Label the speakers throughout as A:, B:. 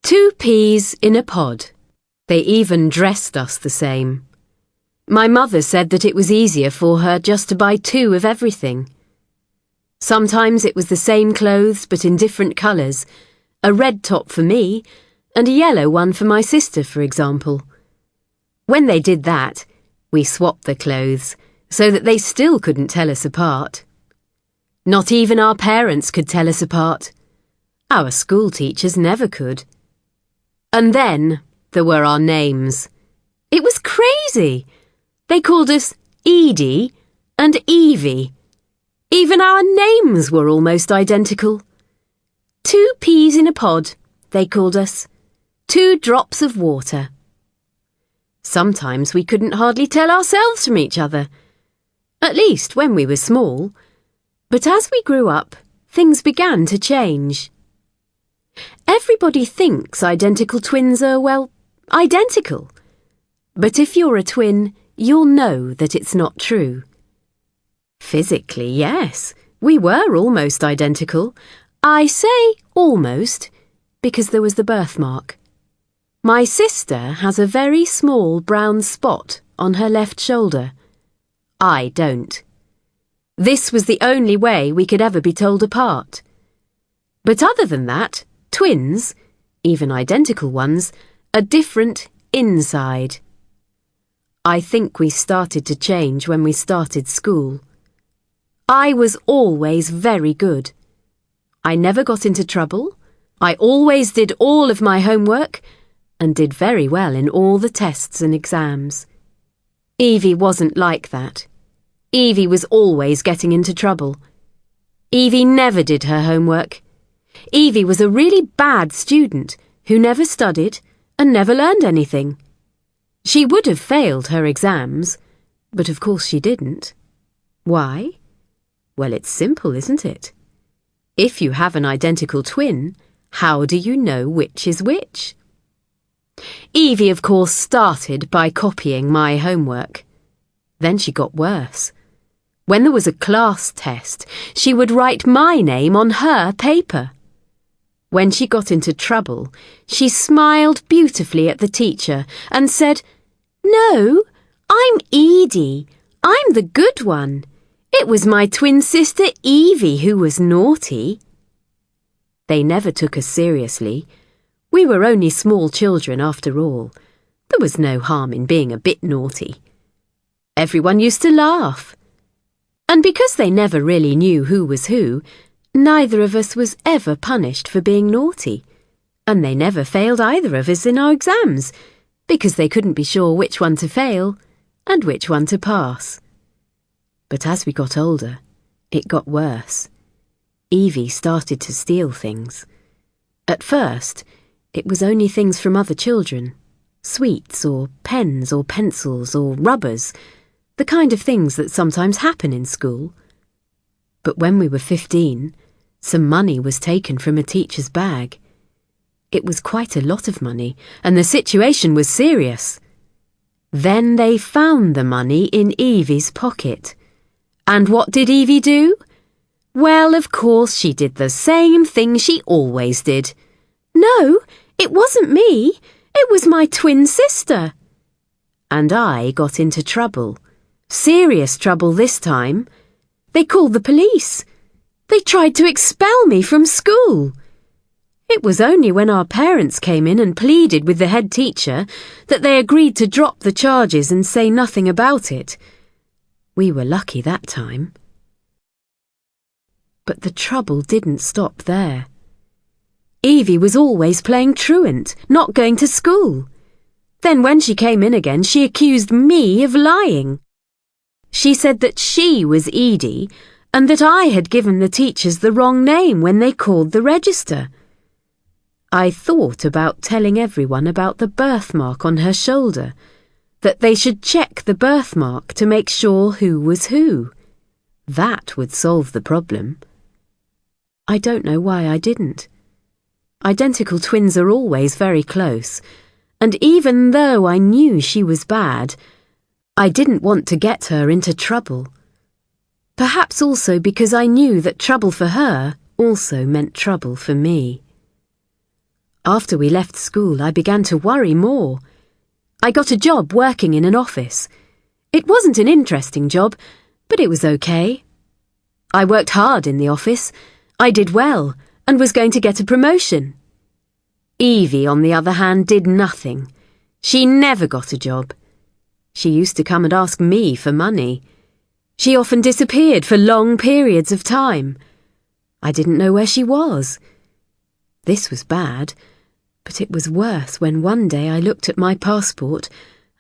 A: Two peas in a pod. They even dressed us the same. My mother said that it was easier for her just to buy two of everything. Sometimes it was the same clothes but in different colours, a red top for me and a yellow one for my sister, for example. When they did that, we swapped the clothes so that they still couldn't tell us apart. Not even our parents could tell us apart. Our school teachers never could. And then there were our names. It was crazy. They called us Edie and Evie. Even our names were almost identical. Two peas in a pod, they called us. 2 drops of water. Sometimes we couldn't hardly tell ourselves from each other. At least when we were small. But as we grew up, things began to change. Everybody thinks identical twins are, well, identical. But if you're a twin, you'll know that it's not true. Physically, yes, we were almost identical. I say almost because there was the birthmark. My sister has a very small brown spot on her left shoulder. I don't. This was the only way we could ever be told apart. But other than that, twins, even identical ones, are different inside. I think we started to change when we started school. I was always very good. I never got into trouble. I always did all of my homework and did very well in all the tests and exams. Evie wasn't like that. Evie was always getting into trouble. Evie never did her homework. Evie was a really bad student who never studied and never learned anything. She would have failed her exams, but of course she didn't. Why? Well, it's simple, isn't it? If you have an identical twin, how do you know which is which? Evie, of course, started by copying my homework. Then she got worse. When there was a class test, she would write my name on her paper. When she got into trouble, she smiled beautifully at the teacher and said, "No, I'm Edie. I'm the good one. It was my twin sister Evie who was naughty." They never took us seriously. We were only small children after all. There was no harm in being a bit naughty. Everyone used to laugh. And because they never really knew who was who, neither of us was ever punished for being naughty. And they never failed either of us in our exams, because they couldn't be sure which one to fail and which one to pass. But as we got older, it got worse. Evie started to steal things. At first, it was only things from other children. Sweets or pens or pencils or rubbers, the kind of things that sometimes happen in school. But when we were 15, some money was taken from a teacher's bag. It was quite a lot of money, and the situation was serious. Then they found the money in Evie's pocket. And what did Evie do? Well, of course, she did the same thing she always did. "No, it wasn't me. It was my twin sister." And I got into trouble. Serious trouble this time. They called the police. They tried to expel me from school. It was only when our parents came in and pleaded with the head teacher that they agreed to drop the charges and say nothing about it. We were lucky that time. But the trouble didn't stop there. Evie was always playing truant, not going to school. Then when she came in again, she accused me of lying. She said that she was Edie and that I had given the teachers the wrong name when they called the register. I thought about telling everyone about the birthmark on her shoulder, that they should check the birthmark to make sure who was who. That would solve the problem. I don't know why I didn't. Identical twins are always very close, and even though I knew she was bad, I didn't want to get her into trouble. Perhaps also because I knew that trouble for her also meant trouble for me. After we left school, I began to worry more. I got a job working in an office. It wasn't an interesting job, but it was okay. I worked hard in the office. I did well and was going to get a promotion. Evie, on the other hand, did nothing. She never got a job. She used to come and ask me for money. She often disappeared for long periods of time. I didn't know where she was. This was bad, but it was worse when one day I looked at my passport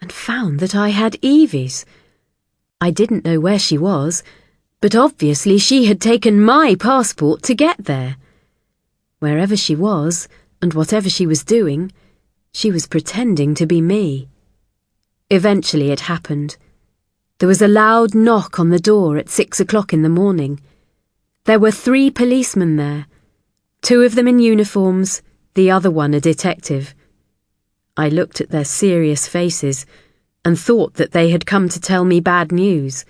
A: and found that I had Evie's. I didn't know where she was, but obviously she had taken my passport to get there. Wherever she was, and whatever she was doing, she was pretending to be me. Eventually it happened. There was a loud knock on the door at 6 o'clock in the morning. There were 3 policemen there, 2 of them in uniforms, the other one a detective. I looked at their serious faces and thought that they had come to tell me bad news.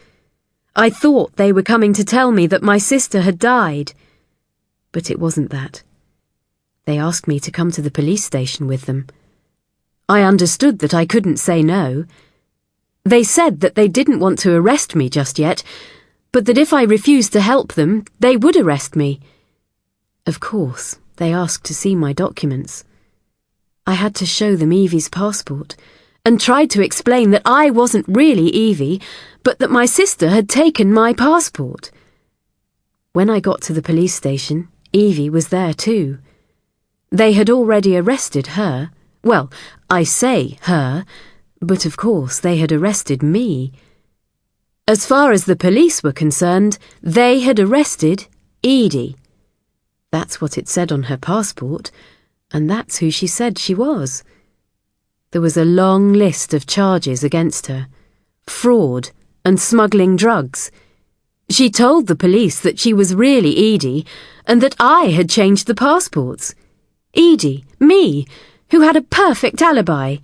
A: I thought they were coming to tell me that my sister had died. But it wasn't that. They asked me to come to the police station with them. I understood that I couldn't say no. They said that they didn't want to arrest me just yet, but that if I refused to help them, they would arrest me. Of course, they asked to see my documents. I had to show them Evie's passport and tried to explain that I wasn't really Evie, but that my sister had taken my passport. When I got to the police station, Evie was there too. They had already arrested her. Well, I say her, but of course they had arrested me. As far as the police were concerned, they had arrested Edie. That's what it said on her passport, and that's who she said she was. There was a long list of charges against her: fraud and smuggling drugs. She told the police that she was really Edie and that I had changed the passports. Edie, me, who had a perfect alibi.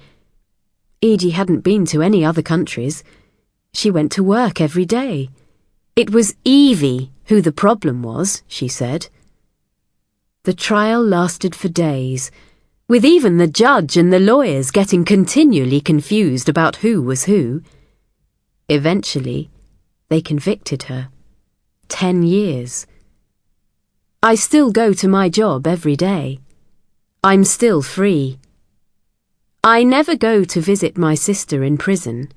A: Edie hadn't been to any other countries. She went to work every day. It was Evie who the problem was, she said. The trial lasted for days, with even the judge and the lawyers getting continually confused about who was who. Eventually, they convicted her. 10 years. I still go to my job every day. I'm still free. I never go to visit my sister in prison.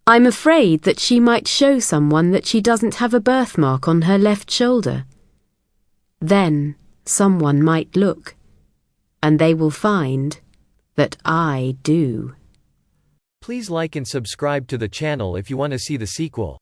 A: I'm afraid that she might show someone that she doesn't have a birthmark on her left shoulder. Then someone might look, and they will find that I do.
B: Please like and subscribe to the channel if you want to see the sequel.